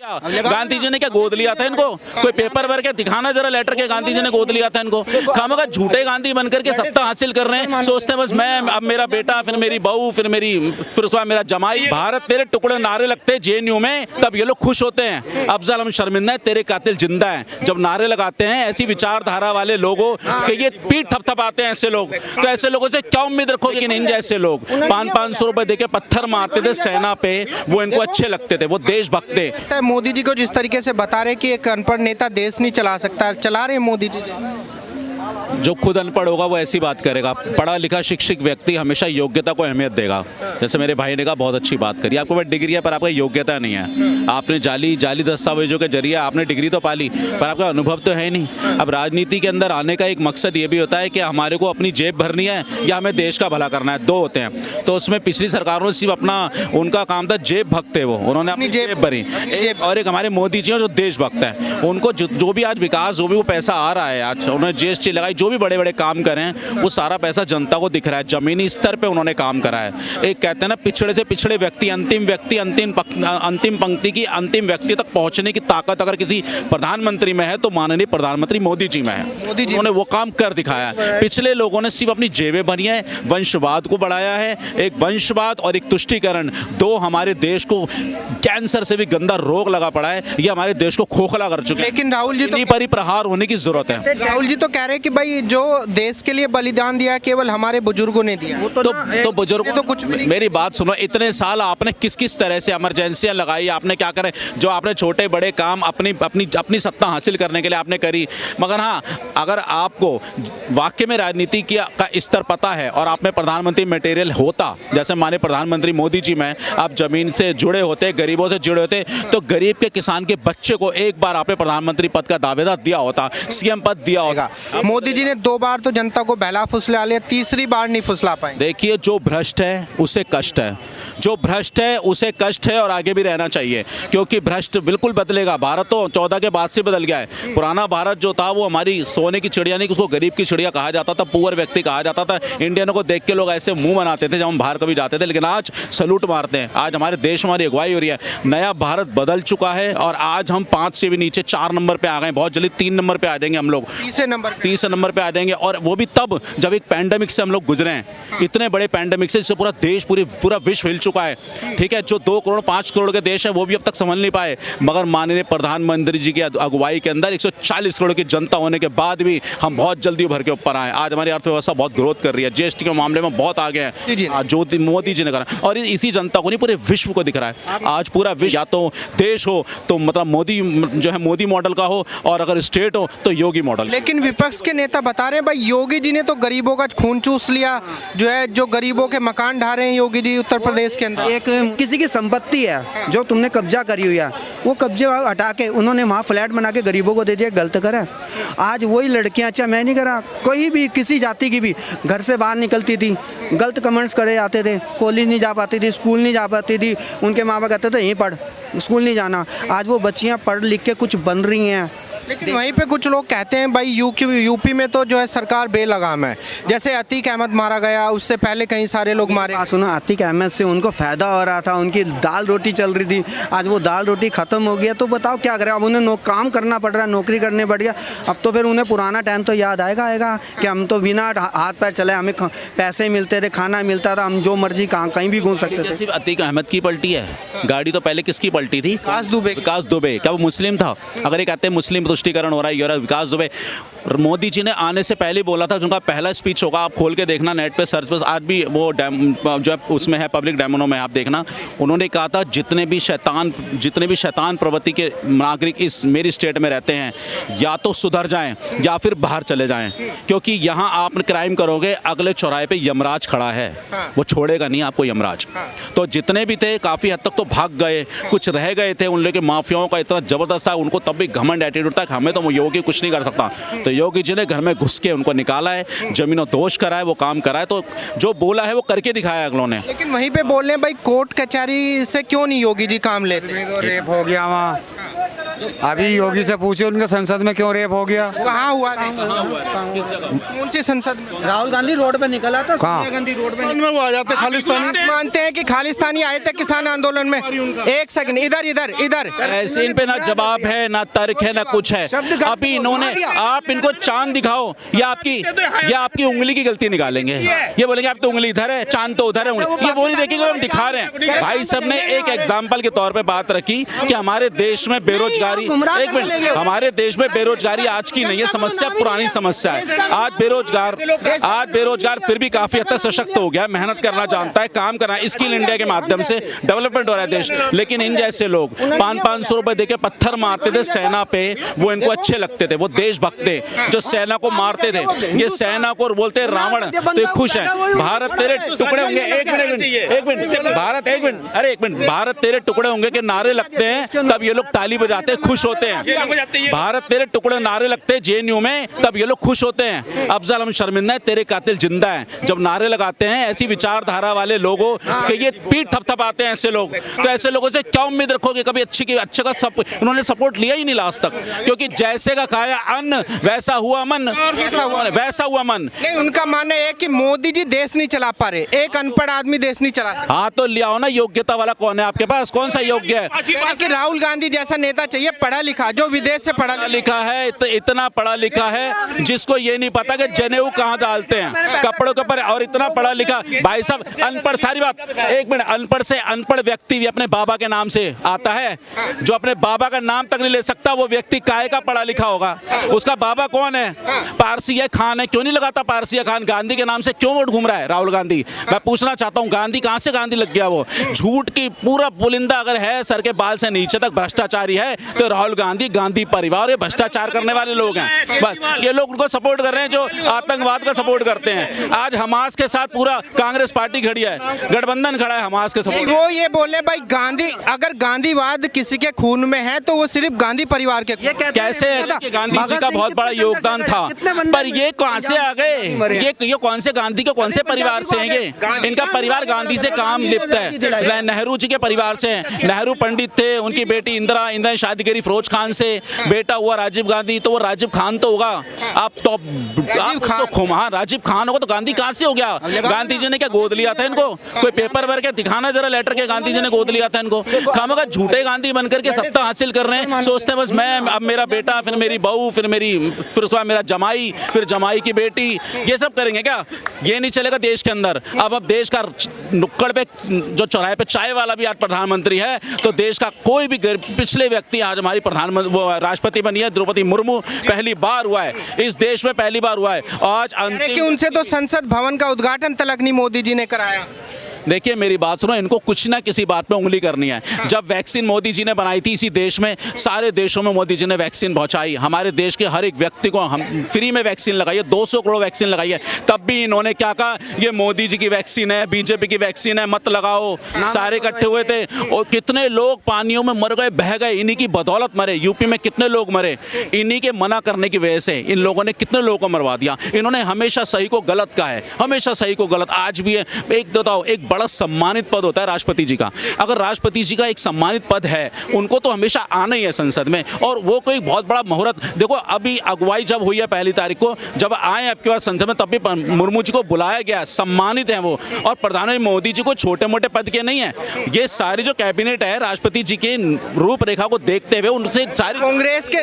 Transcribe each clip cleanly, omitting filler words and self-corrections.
गांधी जी ने क्या गोद लिया था इनको? कोई पेपर भर के दिखाना जरा लेटर के गांधी जी ने गोद लिया था इनको। खामखा झूठे गांधी बनकर के सत्ता हासिल कर रहे हैं, सोचते हैं बस मैं, अब मेरा बेटा, फिर मेरी बहू, फिर उसके बाद मेरा जमाई। भारत तेरे टुकड़े नारे लगते हैं जेएनयू में, तब ये लोग खुश होते हैं। अफजल हम शर्मिंदा है, तेरे कातिल जिंदा है। जब नारे लगाते हैं ऐसी विचारधारा वाले लोगों के, ये पीठ थपथपाते हैं ऐसे लोग, तो ऐसे लोगों से क्या उम्मीद रखोगे कि इन जैसे लोग 500-500 रुपए देके पत्थर मारते थे सेना पे, वो इनको अच्छे लगते थे, वो देशभक्त थे। मोदी जी को जिस तरीके से बता रहे कि एक अनपढ़ नेता देश नहीं चला सकता, चला रहे मोदी जी। जो खुद अनपढ़ होगा वो ऐसी बात करेगा। पढ़ा लिखा शिक्षित व्यक्ति हमेशा योग्यता को अहमियत देगा। जैसे मेरे भाई ने कहा, बहुत अच्छी बात करी, आपको डिग्री है पर आपका योग्यता नहीं है। आपने जाली दस्तावेजों के जरिए आपने डिग्री तो पाली, पर आपका अनुभव तो है नहीं। अब राजनीति के अंदर आने का एक मकसद ये भी होता है कि हमारे को अपनी जेब भरनी है या हमें देश का भला करना है, दो होते हैं। तो उसमें पिछली सरकारों ने सिर्फ अपना, उनका काम था जेब भक्त, वो उन्होंने अपनी जेब भरी। और एक हमारे मोदी जी हैं जो देशभक्त हैं, उनको जो भी आज विकास, जो भी वो पैसा आ रहा है, आज उन्होंने जीएसटी लगाई, जो भी बड़े बड़े काम करें, वो सारा पैसा जनता को दिख रहा है। जमीनी स्तर पे उन्होंने काम करा है। एक कहते हैं ना, पिछड़े से पिछड़े व्यक्ति, अंतिम पंक्ति की अंतिम व्यक्ति तक पहुंचने की ताकत अगर किसी प्रधानमंत्री में है तो माननीय प्रधानमंत्री मोदी जी में है। उन्होंने वो काम कर दिखाया है। पिछले लोगों ने सिर्फ अपनी जेबें भरी है, वंशवाद को बढ़ाया है। एक वंशवाद और एक तुष्टीकरण, दो हमारे देश को कैंसर से भी गंदा रोग लगा पड़ा है। ये हमारे देश को खोखला कर चुके हैं। लेकिन राहुल जी पर ही प्रहार होने की जरूरत है। राहुल जी तो कह रहे हैं कि भाई जो देश के लिए बलिदान दिया केवल हमारे बुजुर्गों ने दिया। तो बुजुर्गों तो कुछ भी नहीं। मेरी बात सुनो, इतने साल आपने किस किस तरह से इमरजेंसियां लगाई, आपने क्या करे, जो आपने छोटे बड़े काम अपनी सत्ता हासिल करने के लिए आपने करी। मगर हाँ, अगर आपको वाकई में राजनीति का स्तर पता है और आप में प्रधानमंत्री मटेरियल होता, जैसे माने प्रधानमंत्री मोदी जी में आप जमीन से जुड़े होते, गरीबों से जुड़े होते, तो गरीब के किसान के बच्चे को एक बार आपने प्रधानमंत्री पद का दावेदार दिया होता, सीएम पद दिया होगा। मोदी जी ने 2 बार तो जनता को बहला फुसला लिया, तीसरी बार नहीं फुसला पाए। देखिए, जो भ्रष्ट है उसे कष्ट है, जो भ्रष्ट है उसे कष्ट है, और आगे भी रहना चाहिए, क्योंकि भ्रष्ट बिल्कुल बदलेगा। भारत तो 14 के बाद से बदल गया है। पुराना भारत जो था वो हमारी सोने की चिड़िया नहीं, उसको गरीब की चिड़िया कहा जाता था, पुअर व्यक्ति कहा जाता था। इंडियनों को देख के लोग ऐसे मुंह बनाते थे जब हम बाहर कभी जाते थे, लेकिन आज सलूट मारते हैं। आज हमारे देश, हमारी अगुवाई हो रही है, नया भारत बदल चुका है, और आज हम 5 से भी नीचे 4 नंबर पे आ गए। बहुत जल्दी 3 नंबर पे आ जाएंगे हम लोग, 30 नंबर पे आ जाएंगे। और वो भी तब जब एक पैंडेमिक से हम लोग गुजरे हैं, इतने बड़े पैंडेमिक से, जिससे पूरा देश, पूरा विश्व हिल चुका है। ठीक है, जो 2 करोड़ 5 करोड़ के देश है वो भी अब तक संभल नहीं पाए, मगर माननीय प्रधानमंत्री जी की अगुवाई के अंदर 140 करोड़ की जनता होने के बाद भी हम बहुत जल्दी उभर के ऊपर आए। आज हमारी अर्थव्यवस्था बहुत ग्रोथ कर रही है, जीएसटी के मामले में बहुत आगे है, जो मोदी जी ने करा। और इसी जनता को नहीं, पूरे विश्व को दिख रहा है। आज पूरा विश्व, या तो देश हो तो मतलब मोदी जो है मोदी मॉडल का हो, और अगर स्टेट हो तो योगी मॉडल। लेकिन विपक्ष के नेता बता रहे हैं भाई योगी जी ने तो गरीबों का खून चूस लिया, जो गरीबों के मकान ढा रहे हैं योगी जी उत्तर प्रदेश के अंदर। एक किसी की संपत्ति है जो तुमने कब्जा करी हुई है, वो कब्जे हटा के उन्होंने वहाँ फ्लैट बना के गरीबों को दे दिया, गलत करा। आज वही लड़कियाँ, अच्छा मैं नहीं करा, कोई भी किसी जाति की भी घर से बाहर निकलती थी, गलत कमेंट्स करे जाते थे, कॉलेज नहीं जा पाती थी, स्कूल नहीं जा पाती थी, उनके माँ बाप कहते थे यहीं पढ़, स्कूल नहीं जाना। आज वो बच्चियाँ पढ़ लिख के कुछ बन रही हैं। लेकिन वहीं पे कुछ लोग कहते हैं भाई यूपी में तो जो है सरकार बेलगाम है, जैसे अतीक अहमद मारा गया, उससे पहले कई सारे लोग मारे। सुनो, अतीक अहमद से उनको फ़ायदा हो रहा था, उनकी दाल रोटी चल रही थी, आज वो दाल रोटी ख़त्म हो गया, तो बताओ क्या करें। अब उन्हें काम करना पड़ रहा है, नौकरी करनी पड़ गया। अब तो फिर उन्हें पुराना टाइम तो याद आएगा कि हम तो बिना हाथ पैर चले, हमें पैसे मिलते थे, खाना मिलता था, हम जो मर्जी कहीं भी घूम सकते थे। सिर्फ अतीक अहमद की पलटी है, गाड़ी तो पहले किसकी पलटी थी? विकास दुबे। क्या वो मुस्लिम था? अगर ये कहते हैं मुस्लिम तुष्टीकरण हो रहा है, विकास दुबे, मोदी जी ने आने से पहले बोला था, उनका पहला स्पीच होगा, आप खोल के देखना नेट पे, सर्च पे, आज भी वो जो है उसमें है, पब्लिक डेमोनो में आप देखना। उन्होंने कहा था जितने भी शैतान प्रवृत्ति के नागरिक इस मेरी स्टेट में रहते हैं, या तो सुधर जाएं या फिर बाहर चले जाएं, क्योंकि यहाँ आप क्राइम करोगे, अगले चौराहे पे यमराज खड़ा है, वो छोड़ेगा नहीं आपको यमराज। तो जितने भी थे काफ़ी हद तक तो भाग गए, कुछ रह गए थे, उन लोगों के माफियाओं का इतना ज़बरदस्त था, उनको तब भी घमंड एटीट्यूड था, हमें तो योगी कुछ नहीं कर सकता। तो योगी जी ने घर में घुस के उनको निकाला है, जमीनों दोष करा है, वो काम करा है, तो जो बोला है वो करके दिखाया अगलों ने। लेकिन वहीं पे बोल रहे हैं भाई कोर्ट कचहरी से क्यों नहीं योगी जी काम लेते? रेप हो गया वहाँ, अभी योगी से पूछे उनके संसद में क्यों रेप हो गया। कहाँ हुआ कौन सी संसद में? राहुल गांधी रोड पे निकला था, कहाँ? सोनिया गांधी रोड पे में वो आ जाते खालिस्तानी। आप मानते हैं कि खालिस्तानी आए थे किसान आंदोलन में? एक सेकंड, इधर इधर इधर। ऐसे इन पे ना जवाब है, ना तर्क है, ना कुछ है। अभी इन्होंने, आप इनको चांद दिखाओ या आपकी उंगली की गलती निकालेंगे। ये बोलेंगे आप तो उंगली इधर है, चांद तो उधर है, ये वो नहीं देखेंगे, हम दिखा रहे हैं। भाई सब ने एक एग्जाम्पल के तौर पे बात रखी कि हमारे देश में बेरोजगारी, एक मिनट, हमारे देश में बेरोजगारी आज की नहीं है समस्या, पुरानी समस्या है। आज बेरोजगार फिर भी काफी हद तक सशक्त हो गया, मेहनत करना जानता है, काम करना, स्किल इंडिया के माध्यम से डेवलपमेंट हो रहा है देश। लेकिन इन जैसे लोग 500-500 रुपए देके पत्थर मारते थे सेना पे, वो इनको अच्छे लगते थे, वो देशभक्त थे जो सेना को मारते थे। ये सेना को बोलते रावण, तो ये खुश है। भारत तेरे टुकड़े होंगे, एक मिनट, भारत तेरे टुकड़े होंगे के नारे लगते हैं, तब ये लोग ताली बजाते हैं, खुश होते हैं। भारत तेरे टुकड़े नारे लगते हैं जेएनयू में, तब ये लोग खुश होते हैं। अफजल हम शर्मिंदा है, तेरे कातिल जिंदा है। जब नारे लगाते हैं ऐसी विचारधारा वाले लोगों के, ये पीठ थपथपाते हैं ऐसे लोग, तो ऐसे लोगों से क्या उम्मीद रखोगे? कभी अच्छे का उन्होंने सपोर्ट लिया ही नहीं लास्ट तक, क्योंकि जैसे का खाया अन्न वैसा हुआ मन, वैसा हुआ मन। नहीं, उनका मानना है कि मोदी जी देश नहीं चला पा रहे, एक अनपढ़ आदमी देश नहीं चला सकता। हाँ तो लिया हो ना, योग्यता वाला कौन है आपके पास? कौन सा योग्य है? कि राहुल गांधी जैसा नेता चाहिए, पढ़ा लिखा, जो विदेश से पढ़ा लिखा है, इतना पढ़ा लिखा है जिसको ये नहीं पता कि जनेऊ कहाँ डालते हैं कपड़ों के ऊपर, और इतना पढ़ा लिखा। भाई साहब अनपढ़, सारी बात, एक मिनट, अनपढ़ से अनपढ़ व्यक्ति भी अपने बाबा के नाम से आता है, जो अपने बाबा का नाम तक नहीं ले सकता, वो व्यक्ति काहे का पढ़ा लिखा होगा? उसका बाबा कौन है? पारसिया खान है। क्यों नहीं लगाता पारसिया खान? गांधी के नाम से क्यों वोट घूम रहा है राहुल गांधी? मैं पूछना चाहता हूँ, गांधी कहाँ से गांधी लग गया? वो झूठ की पूरा पुलिंदा अगर है, सर के बाल से नीचे तक भ्रष्टाचारी है, तो राहुल गांधी, गांधी परिवार, ये भ्रष्टाचार करने वाले लोग हैं। बस ये लोग उनको सपोर्ट कर रहे हैं जो आतंकवाद का सपोर्ट करते हैं। आज हमास के साथ पूरा कांग्रेस पार्टी खड़ी है, गठबंधन खड़ा है हमास के सपोर्ट। वो ये बोले भाई गांधी, अगर गांधीवाद किसी के खून में है तो वो सिर्फ गांधी परिवार के। कैसे? गांधी जी का बहुत बड़ा योगदान था, पर ये कहां से आ गए? ये कौन से गांधी के कौन से परिवार से हैं? ये इनका परिवार गांधी से काम लिप्त है। नेहरू जी के परिवार से हैं। नेहरू पंडित थे, उनकी बेटी इंदिरा ने शादी करी फिरोज खान से, बेटा हुआ राजीव गांधी, तो वो राजीव खान तो होगा। आप तो हाँ, राजीव खान होगा तो गांधी कहां से हो गया? गांधी जी ने क्या गोद लिया था इनको? कोई पेपर भर के दिखाना जरा लेटर के गांधी जी ने गोद लिया था इनको। खामखा झूठे गांधी बनकर के सत्ता हासिल कर रहे हैं, सोचते हैं बस मैं, अब मेरा बेटा, फिर मेरी बहू, फिर उसके बाद मेरा जमाई, फिर जमाई की बेटी, ये सब करेंगे क्या? ये नहीं चलेगा देश के अंदर। अब देश का नुक्कड़ पे, जो चौराहे पे चाय वाला भी आज प्रधानमंत्री है, तो देश का कोई भी पिछले व्यक्ति आज हमारी प्रधानमंत्री, वो राष्ट्रपति बनी है द्रौपदी मुर्मू, पहली बार हुआ है इस देश में, पहली बार हुआ है। आज कि उनसे तो संसद भवन का उद्घाटन तक नहीं मोदी जी ने कराया। देखिए मेरी बात सुनो, इनको कुछ ना किसी बात पे उंगली करनी है। जब वैक्सीन मोदी जी ने बनाई थी इसी देश में, सारे देशों में मोदी जी ने वैक्सीन पहुंचाई, हमारे देश के हर एक व्यक्ति को हम फ्री में वैक्सीन लगाई है, 200 करोड़ वैक्सीन लगाई है। तब भी इन्होंने क्या कहा? ये मोदी जी की वैक्सीन है, बीजेपी की वैक्सीन है, मत लगाओ। सारे इकट्ठे हुए थे और कितने लोग पानियों में मर गए, बह गए, इन्हीं की बदौलत मरे। यूपी में कितने लोग मरे इन्हीं के मना करने की वजह से। इन लोगों ने कितने लोगों को मरवा दिया। इन्होंने हमेशा सही को गलत कहा है, हमेशा सही को गलत, आज भी है। एक बताओ, एक बड़ा सम्मानित पद होता है राष्ट्रपति जी का, अगर राष्ट्रपति जी का एक सम्मानित पद है, उनको तो हमेशा आना ही है संसद में, और वो कोई बहुत बड़ा मुहूर्त। देखो अभी अगुवाई जब हुई है 1 तारीख को, जब आए आपके पास संसद में, तब भी मुर्मू जी को बुलाया गया, सम्मानित है वो। और प्रधानमंत्री मोदी जी को छोटे मोटे पद के नहीं है, ये सारी जो कैबिनेट है राष्ट्रपति जी की रूपरेखा को देखते हुए उनसे सारी।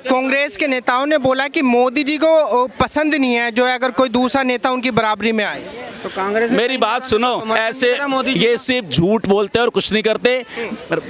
कांग्रेस के नेताओं ने बोला कि मोदी जी को पसंद नहीं है जो अगर कोई दूसरा नेता उनकी बराबरी में आए, तो कांग्रेस। मेरी बात सुनो, ऐसे ये सिर्फ झूठ बोलते और कुछ नहीं करते।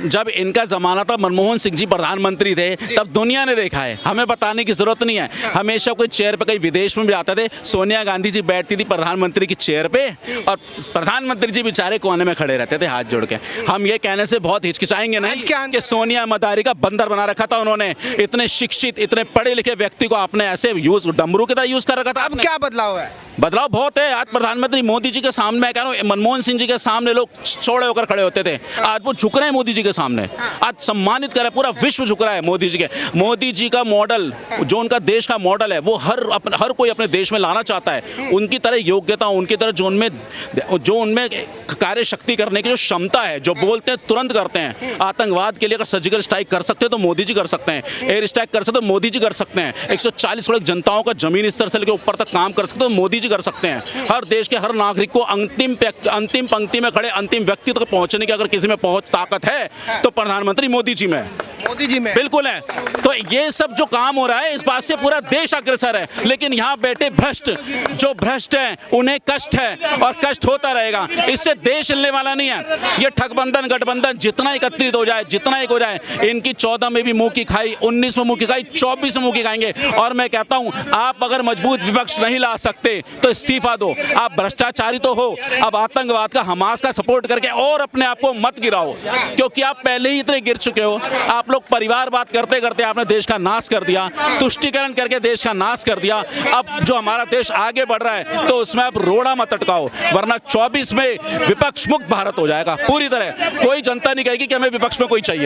जब इनका जमाना था, मनमोहन सिंह जी प्रधानमंत्री थे, तब दुनिया ने देखा है, हमें बताने की जरूरत नहीं है। हमेशा कोई चेयर पे, कहीं विदेश में भी जाते थे, सोनिया गांधी जी बैठती थी प्रधानमंत्री की चेयर पे, और प्रधानमंत्री जी बेचारे कोने में खड़े रहते थे हाथ जोड़ के। हम ये कहने से बहुत हिचकिचाएंगे नहीं कि सोनिया मदारी का बंदर बना रखा था उन्होंने। इतने शिक्षित, इतने पढ़े लिखे व्यक्ति को आपने ऐसे यूज, डमरू की तरह यूज कर रखा था। अब क्या बदलाव है? बदलाव बहुत है। आज प्रधानमंत्री मोदी जी के सामने, मैं कह रहा हूँ मनमोहन सिंह जी के सामने लोग चौड़े होकर खड़े होते थे, आज वो झुक रहे हैं मोदी जी के सामने, आज सम्मानित कर रहे हैं, पूरा विश्व झुक रहा है मोदी जी के। मोदी जी का मॉडल, जो उनका देश का मॉडल है, वो हर कोई अपने देश में लाना चाहता है। उनकी तरह योग्यता, उनकी तरह जो उनमें कार्य शक्ति करने की जो क्षमता है, जो बोलते हैं तुरंत करते हैं। आतंकवाद के लिए अगर सर्जिकल स्ट्राइक कर सकते हैं तो मोदी जी कर सकते हैं, एयर स्ट्राइक कर सकते हैं तो मोदी जी कर सकते हैं, 140 करोड़ जनताओं का जमीनी स्तर से लेकर ऊपर तक काम कर सकते हैं तो मोदी जी कर सकते हैं। हर देश के हर नागरिक को अंतिम पंक्ति में खड़े अंतिम व्यक्ति तक पहुंचने की अगर किसी में ताकत है तो प्रधानमंत्री मोदी जी में, मोदी जी में बिल्कुल है। तो ये सब जो काम हो रहा है, इस बात से पूरा देश अग्रसर है। लेकिन यहाँ बैठे जो भ्रष्ट हैं, उन्हें कष्ट है और कष्ट होता रहेगा। इससे देश चलने वाला नहीं है। ये ठगबंधन गठबंधन जितना एकत्रित हो जाए, जितना एक हो जाए, इनकी 14 में भी मुंह की खाई, 19 में मुंह की खाई, 24 में मुंह की खाएंगे। और मैं कहता हूँ, आप अगर मजबूत विपक्ष नहीं ला सकते तो इस्तीफा दो। आप भ्रष्टाचारी तो हो, अब आतंकवाद का, हमास का सपोर्ट करके और अपने आप को मत गिराओ, क्योंकि आप पहले ही इतने गिर चुके हो। आप लोग परिवार बात करते करते आपने देश का नाश कर दिया, तुष्टीकरण करके देश का नाश कर दिया। अब जो हमारा देश आगे बढ़ रहा है तो उसमें आप रोड़ा मत अटकाओ, वरना 24 में विपक्ष मुक्त भारत हो जाएगा पूरी तरह। कोई जनता नहीं कहेगी कि हमें विपक्ष में कोई चाहिए।